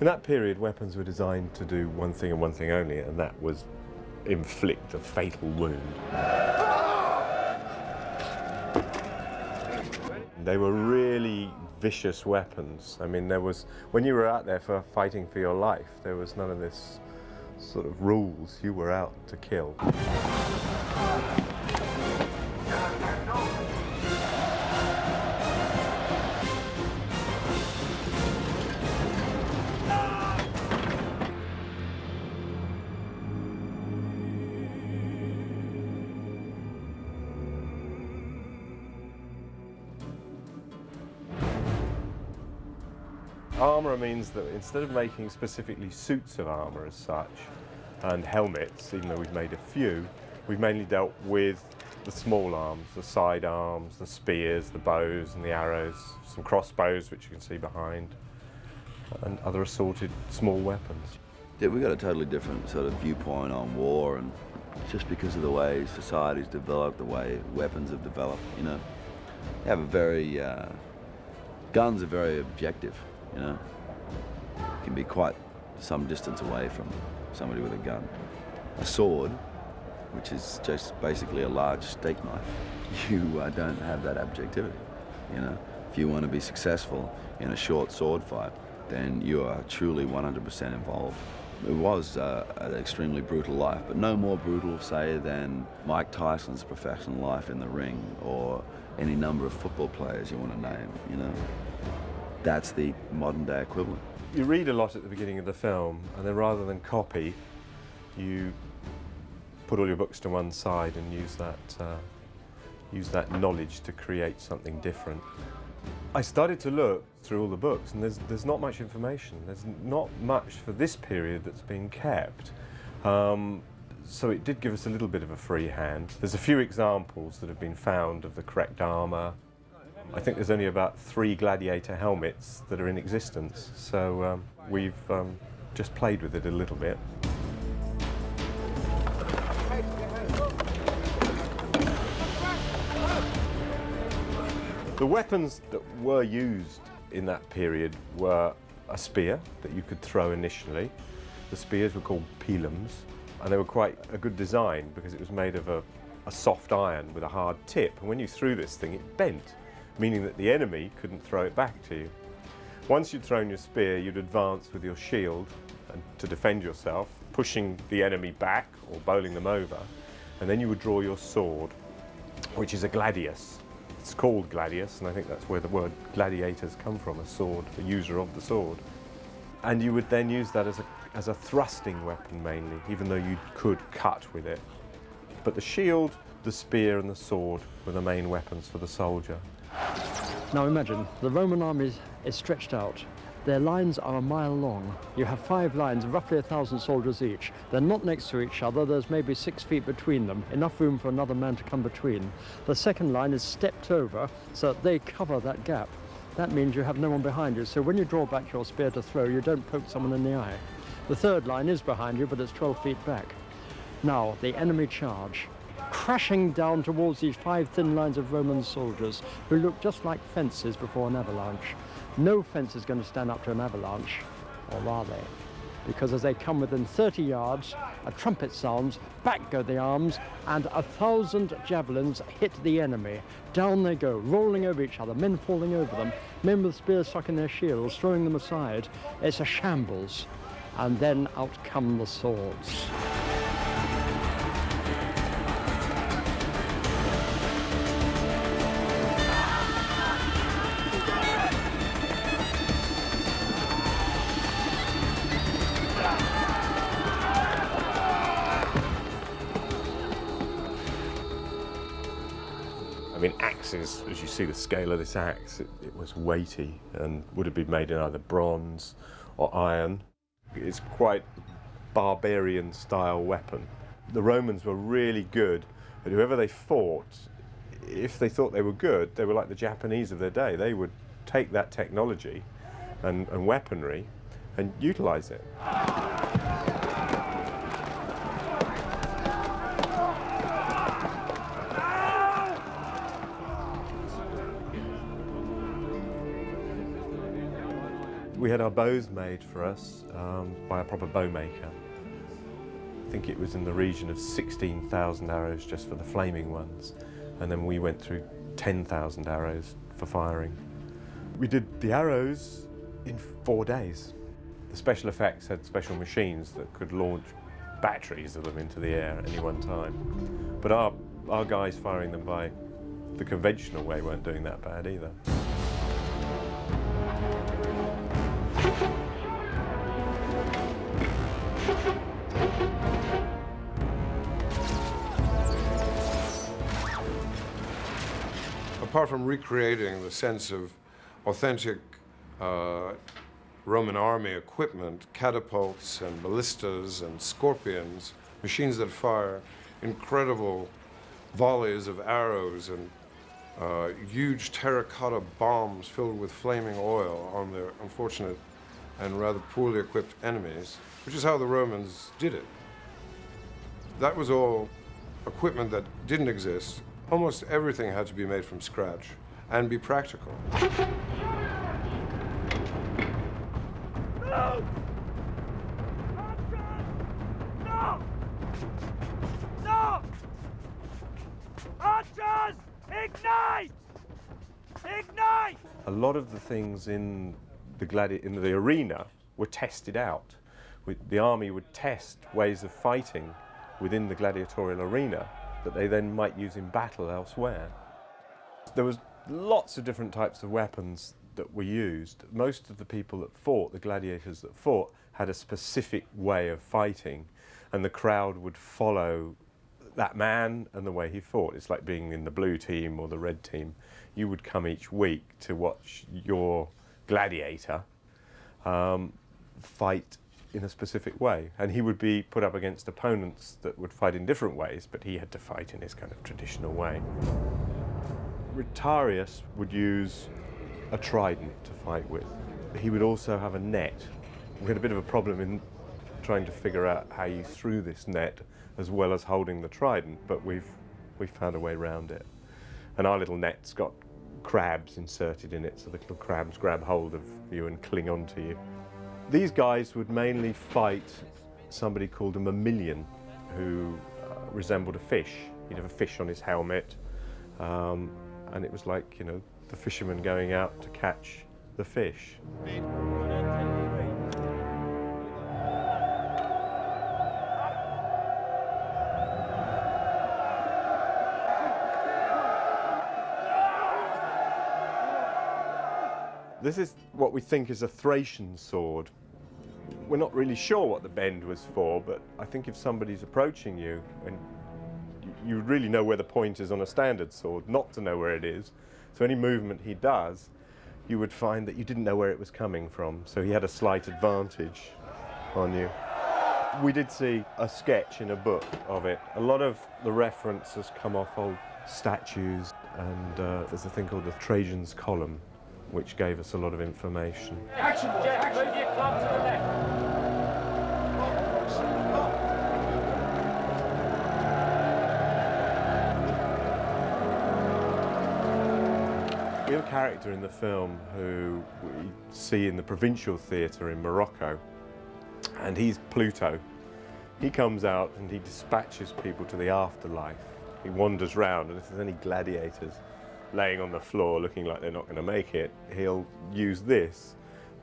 In that period, weapons were designed to do one thing and one thing only, and that was inflict a fatal wound. They were really vicious weapons. I mean, when you were out there for fighting for your life, there was none of this sort of rules. You were out to kill. Armour means that instead of making specifically suits of armour as such, and helmets, even though we've made a few, we've mainly dealt with the small arms, the side arms, the spears, the bows and the arrows, some crossbows which you can see behind, and other assorted small weapons. Yeah, we've got a totally different sort of viewpoint on war, and just because of the way society's developed, the way weapons have developed, you know. They have a very, guns are very objective. You know, can be quite some distance away from somebody with a gun. A sword, which is just basically a large steak knife, you don't have that objectivity. You know, if you want to be successful in a short sword fight, then you are truly 100% involved. It was an extremely brutal life, but no more brutal, say, than Mike Tyson's professional life in the ring, or any number of football players you want to name. You know. That's the modern day equivalent. You read a lot at the beginning of the film, and then rather than copy, you put all your books to one side and use that knowledge to create something different. I started to look through all the books, and there's not much information. There's not much for this period that's been kept. So it did give us a little bit of a free hand. There's a few examples that have been found of the correct armour. I think there's only about 3 Gladiator helmets that are in existence, so we've just played with it a little bit. The weapons that were used in that period were a spear that you could throw initially. The spears were called pilums, and they were quite a good design because it was made of a soft iron with a hard tip, and when you threw this thing it bent, meaning that the enemy couldn't throw it back to you. Once you'd thrown your spear, you'd advance with your shield and to defend yourself, pushing the enemy back or bowling them over, and then you would draw your sword, which is a gladius. It's called gladius, and I think that's where the word gladiators come from, a sword, the user of the sword. And you would then use that as a thrusting weapon mainly, even though you could cut with it. But the shield, the spear and the sword were the main weapons for the soldier. Now imagine, the Roman army is stretched out. Their lines are a mile long. You have 5 lines, roughly 1,000 soldiers each. They're not next to each other, there's maybe 6 feet between them, enough room for another man to come between. The second line is stepped over, so that they cover that gap. That means you have no one behind you, so when you draw back your spear to throw, you don't poke someone in the eye. The third line is behind you, but it's 12 feet back. Now, the enemy charge, crashing down towards these 5 thin lines of Roman soldiers who look just like fences before an avalanche. No fence is going to stand up to an avalanche, or are they? Because as they come within 30 yards, a trumpet sounds, back go the arms, and 1,000 javelins hit the enemy. Down they go, rolling over each other, men falling over them, men with spears stuck in their shields, throwing them aside. It's a shambles. And then out come the swords. I mean, axes, as you see the scale of this axe, it was weighty and would have been made in either bronze or iron. It's quite barbarian style weapon. The Romans were really good at whoever they fought. If they thought they were good, they were like the Japanese of their day. They would take that technology and weaponry and utilize it. We had our bows made for us by a proper bow maker. I think it was in the region of 16,000 arrows just for the flaming ones, and then we went through 10,000 arrows for firing. We did the arrows in 4 days. The special effects had special machines that could launch batteries of them into the air at any one time. But our guys firing them by the conventional way weren't doing that bad either. Apart from recreating the sense of authentic Roman army equipment, catapults and ballistas and scorpions, machines that fire incredible volleys of arrows and huge terracotta bombs filled with flaming oil on their unfortunate and rather poorly equipped enemies, which is how the Romans did it. That was all equipment that didn't exist. Almost everything had to be made from scratch and be practical. No! No! No! Archers! Ignite! Ignite! A lot of the things in the arena were tested out. The army would test ways of fighting within the gladiatorial arena that they then might use in battle elsewhere. There was lots of different types of weapons that were used. Most of the people that fought, the gladiators that fought, had a specific way of fighting, and the crowd would follow that man and the way he fought. It's like being in the blue team or the red team. You would come each week to watch your gladiator fight in a specific way, and he would be put up against opponents that would fight in different ways, but he had to fight in his kind of traditional way. Rhetarius would use a trident to fight with. He would also have a net. We had a bit of a problem in trying to figure out how you threw this net as well as holding the trident, but we've found a way around it. And our little net's got crabs inserted in it, so the little crabs grab hold of you and cling onto you. These guys would mainly fight somebody called a mammalian, who resembled a fish. He'd have a fish on his helmet, and it was like, you know, the fisherman going out to catch the fish. This is what we think is a Thracian sword. We're not really sure what the bend was for, but I think if somebody's approaching you, and you would really know where the point is on a standard sword, not to know where it is. So any movement he does, you would find that you didn't know where it was coming from, so he had a slight advantage on you. We did see a sketch in a book of it. A lot of the references come off old statues, and there's a thing called the Trajan's Column, which gave us a lot of information. Action! Jack, move your club to the left. We have a character in the film who we see in the provincial theatre in Morocco, and he's Pluto. He comes out and he dispatches people to the afterlife. He wanders round, and if there's any gladiators laying on the floor looking like they're not going to make it, he'll use this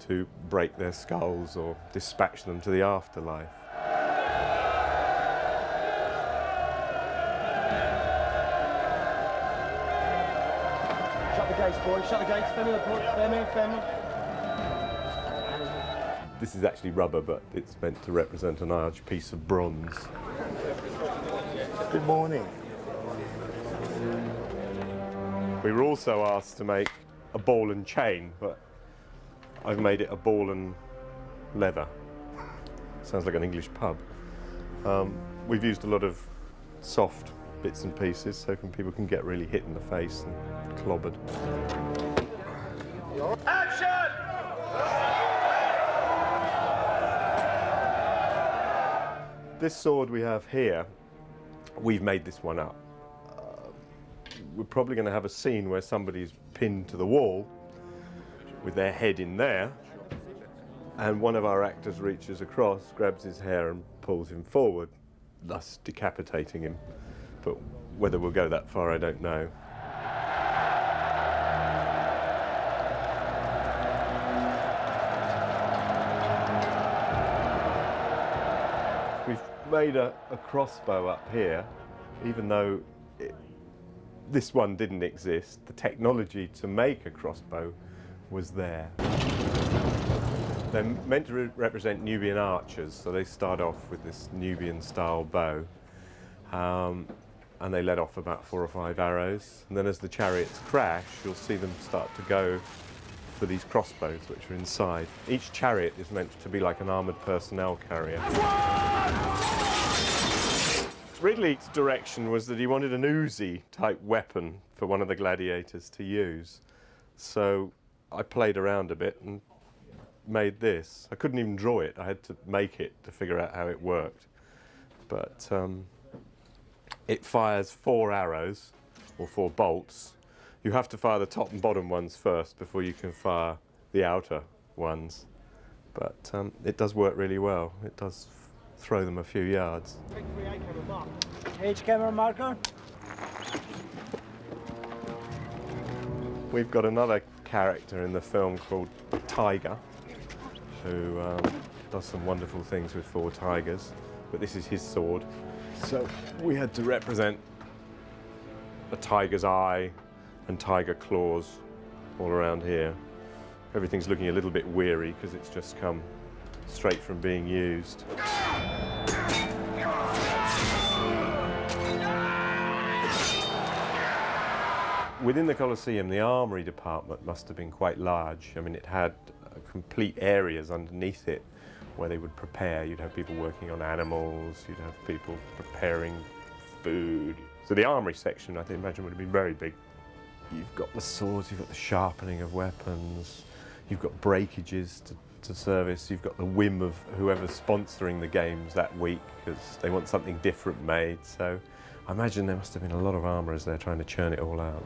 to break their skulls or dispatch them to the afterlife. Shut the gates, boys. Shut the gates. Family. This is actually rubber, but it's meant to represent a large piece of bronze. Good morning. We were also asked to make a ball and chain, but I've made it a ball and leather. Sounds like an English pub. We've used a lot of soft bits and pieces so people can get really hit in the face and clobbered. Action! This sword we have here, we've made this one up. We're probably going to have a scene where somebody's pinned to the wall with their head in there, and one of our actors reaches across, grabs his hair and pulls him forward, thus decapitating him. But whether we'll go that far, I don't know. We've made a crossbow up here, even though this one didn't exist. The technology to make a crossbow was there. They're meant to represent Nubian archers, so they start off with this Nubian-style bow, and they let off about 4 or 5 arrows. And then as the chariots crash, you'll see them start to go for these crossbows, which are inside. Each chariot is meant to be like an armoured personnel carrier. Ridley's direction was that he wanted an Uzi-type weapon for one of the gladiators to use. So I played around a bit and made this. I couldn't even draw it. I had to make it to figure out how it worked. But it fires 4 arrows, or 4 bolts. You have to fire the top and bottom ones first before you can fire the outer ones. But it does work really well. It does throw them a few yards. H camera marker. We've got another character in the film called Tiger, who does some wonderful things with 4 tigers, but this is his sword. So we had to represent a tiger's eye and tiger claws all around here. Everything's looking a little bit weary because it's just come straight from being used. Within the Colosseum, the armoury department must have been quite large. I mean, it had complete areas underneath it where they would prepare. You'd have people working on animals, you'd have people preparing food. So the armoury section, I think, imagine, would have been very big. You've got the swords, you've got the sharpening of weapons, you've got breakages to service, you've got the whim of whoever's sponsoring the games that week because they want something different made. So I imagine there must have been a lot of armourers there trying to churn it all out.